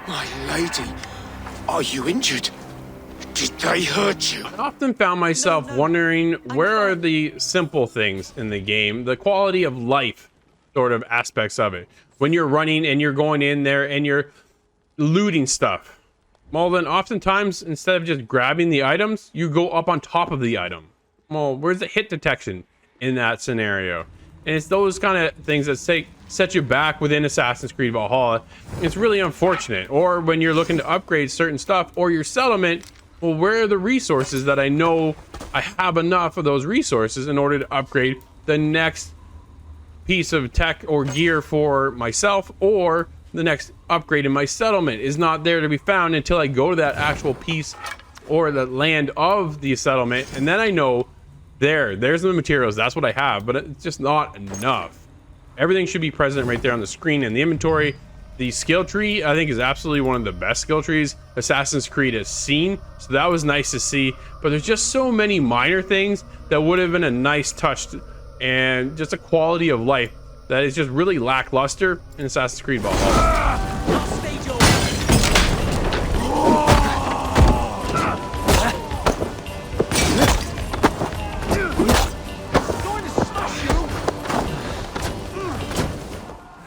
My lady, are you injured? Did they hurt you? I often found myself wondering, where are the simple things in the game, the quality of life sort of aspects of it? When you're running and you're going in there and you're looting stuff, well then oftentimes instead of just grabbing the items, you go up on top of the item. Well, where's the hit detection in that scenario? And it's those kind of things that set you back within Assassin's Creed Valhalla. It's really unfortunate. Or when you're looking to upgrade certain stuff or your settlement, well, where are the resources that I know I have enough of those resources in order to upgrade the next piece of tech or gear for myself, or the next upgrade in my settlement is not there to be found until I go to that actual piece or the land of the settlement, and then I know there's the materials, that's what I have, but it's just not enough. Everything should be present right there on the screen in the inventory. The skill tree, I think, is absolutely one of the best skill trees Assassin's Creed has seen, so that was nice to see. But there's just so many minor things that would have been a nice touch and just a quality of life that is just really lackluster in Assassin's Creed Valhalla.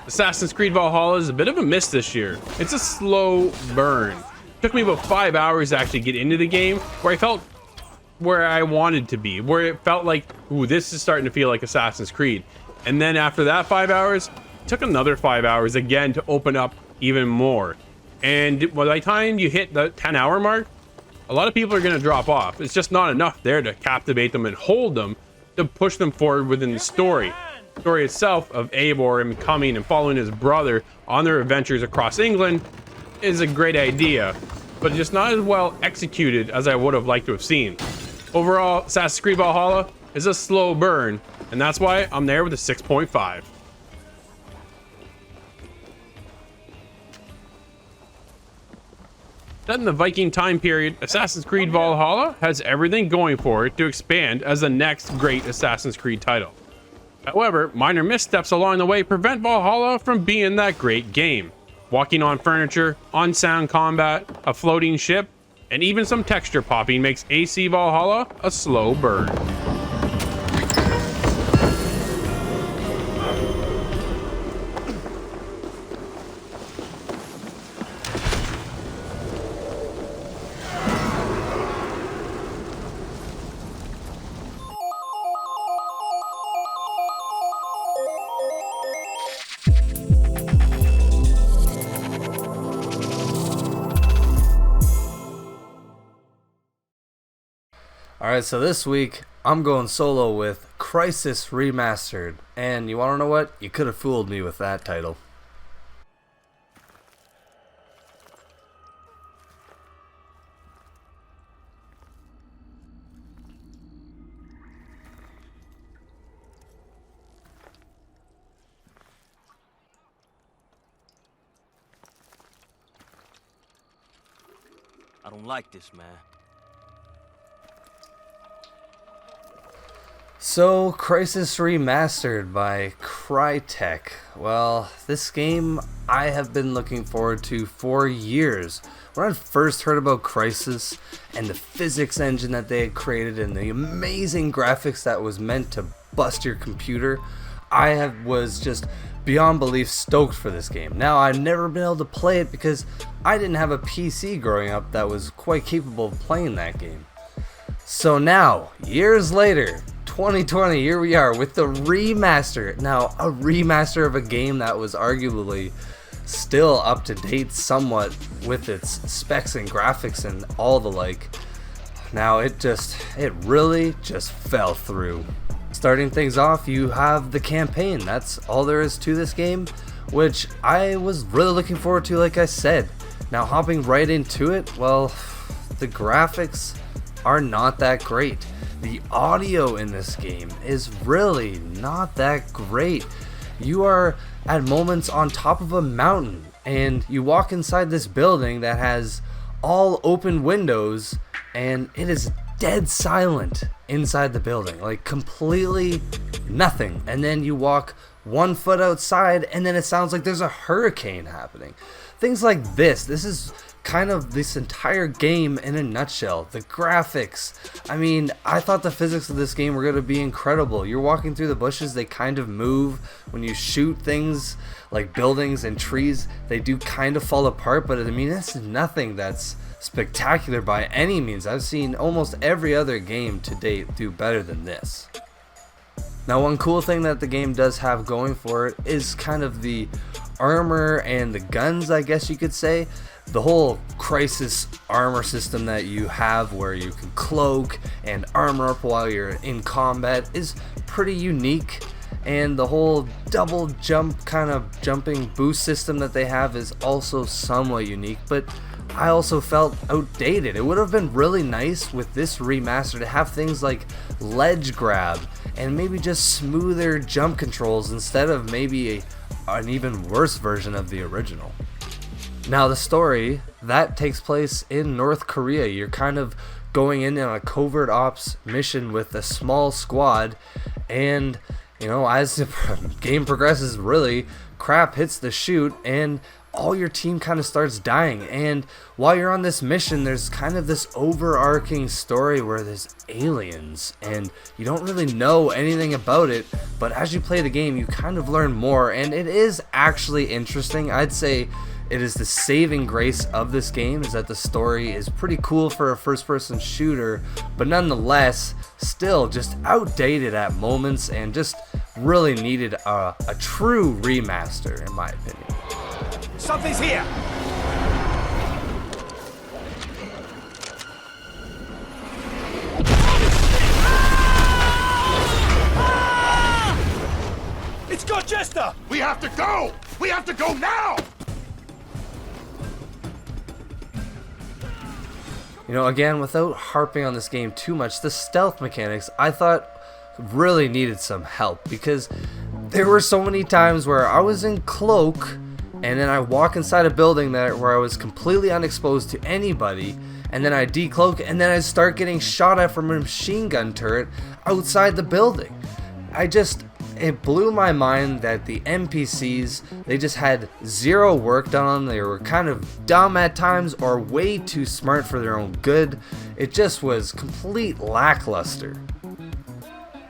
Assassin's Creed Valhalla is a bit of a miss this year. It's a slow burn. It took me about 5 hours to actually get into the game, where I felt where I wanted to be, where it felt like, ooh, this is starting to feel like Assassin's Creed. And then after that 5 hours, it took another 5 hours again to open up even more. And by the time you hit the 10-hour mark, a lot of people are going to drop off. It's just not enough there to captivate them and hold them to push them forward within the story. The story itself of Eivor and coming and following his brother on their adventures across England is a great idea, but just not as well executed as I would have liked to have seen. Overall, Assassin's Creed Valhalla is a slow burn, and that's why I'm there with a 6.5. Set in the Viking time period, Assassin's Creed Valhalla has everything going for it to expand as the next great Assassin's Creed title. However, minor missteps along the way prevent Valhalla from being that great game. Walking on furniture, unsound combat, a floating ship, and even some texture popping makes AC Valhalla a slow burn. Alright, so this week I'm going solo with Crysis Remastered. And you want to know what? You could have fooled me with that title. I don't like this, man. So, Crysis Remastered by Crytek. Well, this game I have been looking forward to for years. When I first heard about Crysis and the physics engine that they had created and the amazing graphics that was meant to bust your computer, was just beyond belief stoked for this game. Now, I've never been able to play it because I didn't have a PC growing up that was quite capable of playing that game. So now, years later, 2020, here we are with the remaster. Now, a remaster of a game that was arguably still up to date somewhat with its specs and graphics and all the like. Now, it really just fell through. Starting things off, you have the campaign. That's all there is to this game, which I was really looking forward to, like I said. Now, hopping right into it, well, the graphics are not that great. The audio in this game is really not that great. You are at moments on top of a mountain, and you walk inside this building that has all open windows, and it is dead silent inside the building, like completely nothing. And then you walk 1 foot outside and then it sounds like there's a hurricane happening. Things like this is kind of this entire game in a nutshell. The graphics, I mean, I thought the physics of this game were going to be incredible. You're walking through the bushes, they kind of move. When you shoot things like buildings and trees, they do kind of fall apart, but I mean, that's nothing that's spectacular by any means. I've seen almost every other game to date do better than this. Now, one cool thing that the game does have going for it is kind of the armor and the guns, I guess you could say. The whole Crysis armor system that you have, where you can cloak and armor up while you're in combat, is pretty unique. And the whole double jump kind of jumping boost system that they have is also somewhat unique, but I also felt outdated. It would have been really nice with this remaster to have things like ledge grab and maybe just smoother jump controls instead of maybe an even worse version of the original. Now, the story that takes place in North Korea. You're kind of going in on a covert ops mission with a small squad, and you know, as the game progresses, really crap hits the chute and all your team kind of starts dying. And while you're on this mission, there's kind of this overarching story where there's aliens and you don't really know anything about it, but as you play the game you kind of learn more, and it is actually interesting. I'd say it is the saving grace of this game is that the story is pretty cool for a first-person shooter, but nonetheless still just outdated at moments and just really needed a true remaster, in my opinion. Something's here! It's got Jester! We have to go! We have to go now! You know, again, without harping on this game too much, the stealth mechanics I thought really needed some help, because there were so many times where I was in cloak and then I walk inside a building where I was completely unexposed to anybody, and then I decloak and then I start getting shot at from a machine gun turret outside the building. It blew my mind that the NPCs, they just had zero work done on them. They were kind of dumb at times or way too smart for their own good. It just was complete lackluster.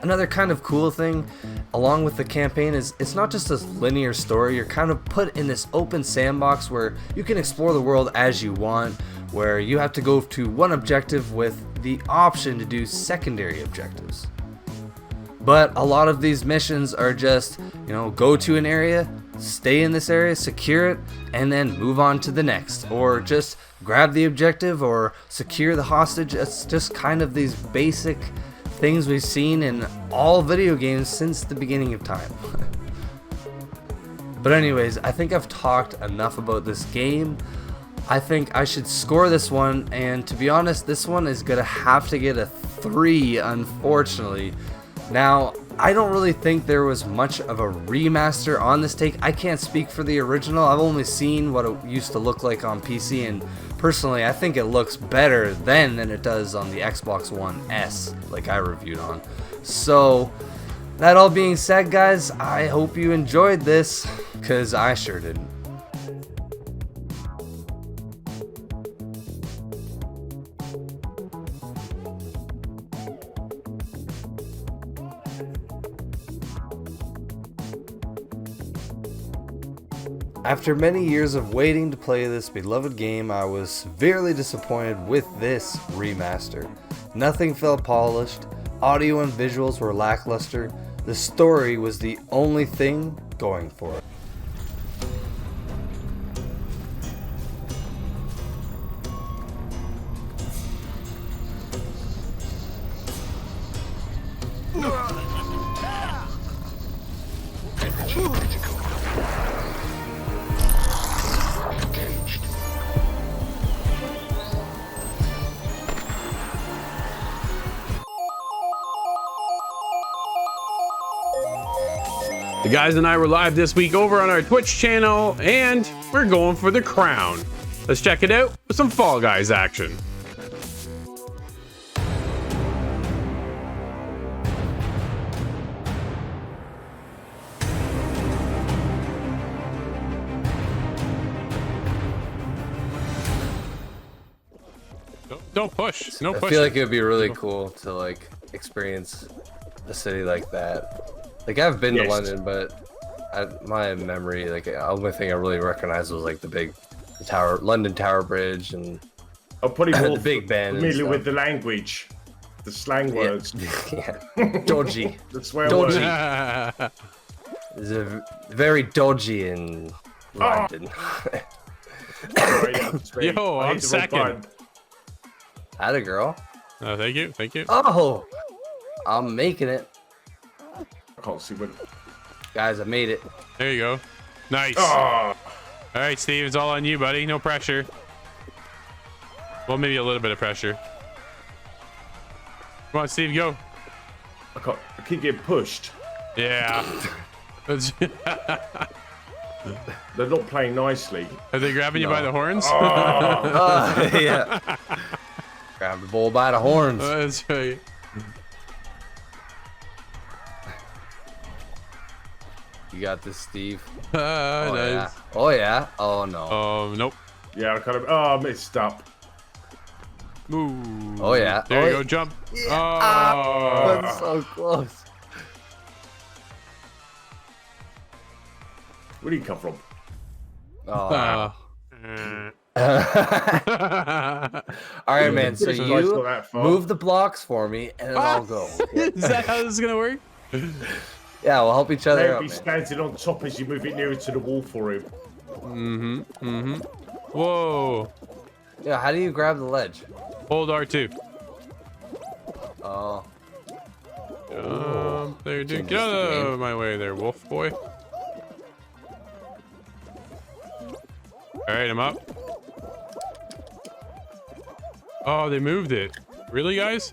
Another kind of cool thing along with the campaign is it's not just a linear story. You're kind of put in this open sandbox where you can explore the world as you want, where you have to go to one objective with the option to do secondary objectives. But a lot of these missions are just, you know, go to an area, stay in this area, secure it, and then move on to the next. Or just grab the objective or secure the hostage. It's just kind of these basic things we've seen in all video games since the beginning of time. But anyways, I think I've talked enough about this game. I think I should score this one, and to be honest, this one is gonna have to get a 3, unfortunately. Now, I don't really think there was much of a remaster on this take. I can't speak for the original. I've only seen what it used to look like on PC, and personally, I think it looks better then than it does on the Xbox One S, like I reviewed on. So, that all being said, guys, I hope you enjoyed this, because I sure did. After many years of waiting to play this beloved game, I was severely disappointed with this remaster. Nothing felt polished, audio and visuals were lackluster, the story was the only thing going for it. The guys and I were live this week over on our Twitch channel, and we're going for the crown. Let's check it out with some Fall Guys action. Don't push. No push. I feel like it would be really cool to like experience a city like that. Like I've been to London, but my memory, like the only thing I really recognized was like the tower, London Tower Bridge, and the Big Ben. Familiar with the language, the slang words. Yeah, dodgy. The swear dodgy. words. It's a very dodgy in London. Yo, I'm second. Atta girl. Oh, thank you, thank you. Oh, I'm making it. I can't see when. Guys, I made it. There you go. Nice. Oh. All right, Steve, it's all on you, buddy. No pressure. Well, maybe a little bit of pressure. Come on, Steve, go. I keep getting pushed. Yeah. They're not playing nicely. Are they grabbing you by the horns? Yeah. Grab the bull by the horns. That's right. You got this, Steve. Nice. Yeah. Oh yeah. Oh no. Oh nope. Yeah, I kind of. Oh, I messed up. Ooh. Oh yeah. There you go. Jump. Yeah. Oh. That's so close. Where do you come from? Oh. All right, man. So you move the blocks for me, and then I'll go. Okay? Is that how this is gonna work? Yeah, we'll help each other out. Maybe standing on top as you move it nearer to the wall for him. Whoa. Yeah, how do you grab the ledge? Hold R2. Oh. There, dude. Get out of my way there, wolf boy. Alright, I'm up. Oh, they moved it. Really, guys?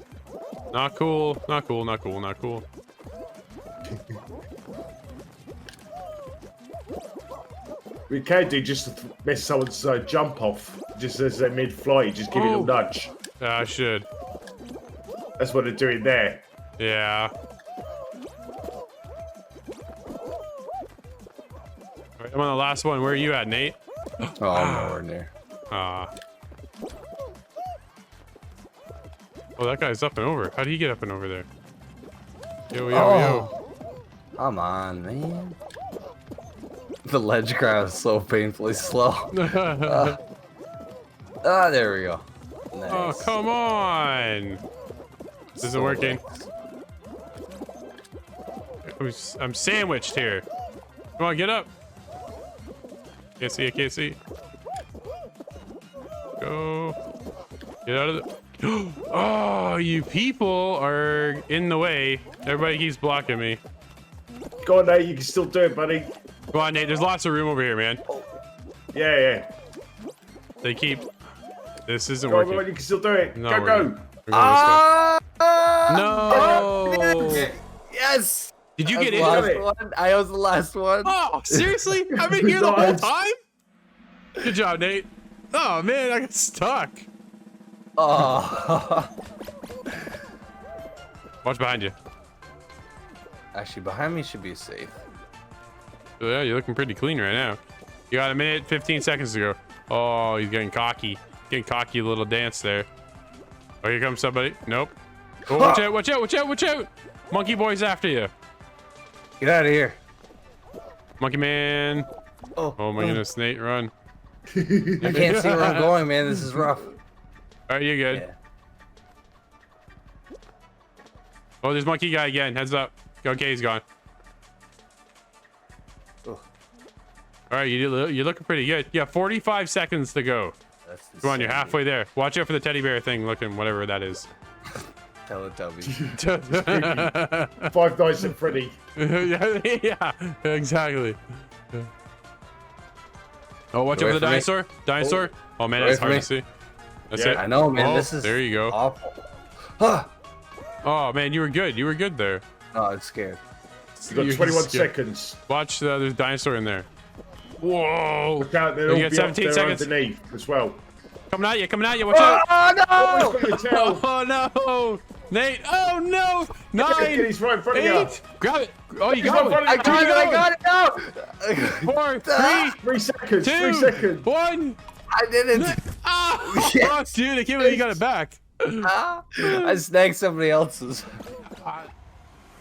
Not cool. Not cool. Not cool. Not cool. We can do just to miss someone's jump off, just as they're mid-flight, just give it a nudge. I should. That's what they're doing there. Yeah. Alright, I'm on the last one. Where are you at, Nate? Oh, I'm nowhere near. Oh, that guy's up and over. How did he get up and over there? Yo, yo. Come on, man. The ledge grab is so painfully slow. There we go. Nice. Oh, come on. This isn't working. I'm sandwiched here. Come on, get up. Can't see, I can't see. Go. go. Get out of the... Oh, you people are in the way. Everybody keeps blocking me. Go on, Nate. You can still do it, buddy. Come on, Nate. There's lots of room over here, man. Yeah. They keep... This isn't Go working. on, you can still do it. No, go. We're going no! Yes! Did you I get was in? the last one. I was the last one. Oh, seriously? I've been here the whole time? Good job, Nate. Oh, man, I got stuck. Oh. Watch behind you. Actually, behind me should be safe. Oh, yeah, you're looking pretty clean right now. You got a minute, 15 seconds to go. Oh, he's getting cocky. Getting cocky, a little dance there. Oh, here comes somebody. Nope. Oh, watch out, watch out, watch out, watch out. Monkey boy's after you. Get out of here. Monkey man. Oh my goodness, Nate, run. I can't see where I'm going, man. This is rough. All right, you're good. Yeah. Oh, there's monkey guy again. Heads up. Okay, he's gone. Oh. All right, you're looking pretty good. Yeah, 45 seconds to go. Come on, you're halfway there. Watch out for the teddy bear thing looking, whatever that is. Teletubby. Five Nights at Freddy. Yeah, exactly. Oh, watch out for the dinosaur. Dinosaur. Oh, man, that's hard to see. That's it. I know, man. Oh, This is there you go. awful. Oh, man, you were good. You were good there. Oh, I'm scared. You got 21 seconds. Watch, there's a dinosaur in there. Whoa. Look out, they'll You all got be 17 up there seconds. underneath as well. Coming at you, watch out. Oh, no! Oh, no. Nate, oh, no. 9, He's right in front of 8. Grab it. Oh, you He's got right in it. front of you. I got it! No! 4, 3, 3 seconds. 2, 3 seconds. 1. I didn't. Oh, Yes. oh, dude, I can't believe you got it back. I snagged somebody else's.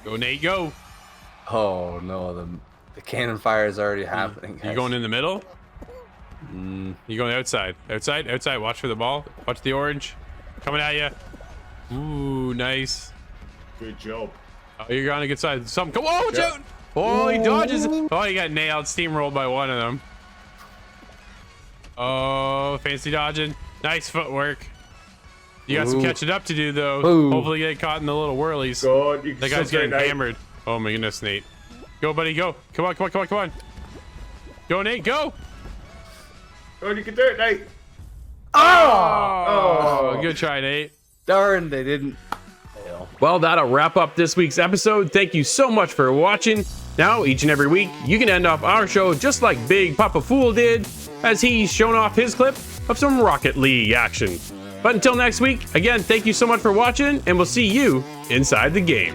Go, Nate, go. Oh no, the cannon fire is already happening. You going in the middle? You going outside? Outside? Watch for the ball. Watch the orange. Coming at you. Ooh, nice. Good job. Oh, you're on a good side. Come on, watch out. Oh, he dodges. Oh, he got nailed. Steamrolled by one of them. Oh, fancy dodging. Nice footwork. You got some catching up to do, though. Hopefully get caught in the little whirlies. God, you can That guy's still getting do it, Nate. hammered. Oh, my goodness, Nate. Go, buddy, go. Come on. Go, Nate, go. Oh, you can do it, Nate. Oh, good try, Nate. Darn, they didn't. Well, that'll wrap up this week's episode. Thank you so much for watching. Now, each and every week, you can end off our show just like BigPapaFool did, as he's shown off his clip of some Rocket League action. But until next week, again, thank you so much for watching, and we'll see you inside the game.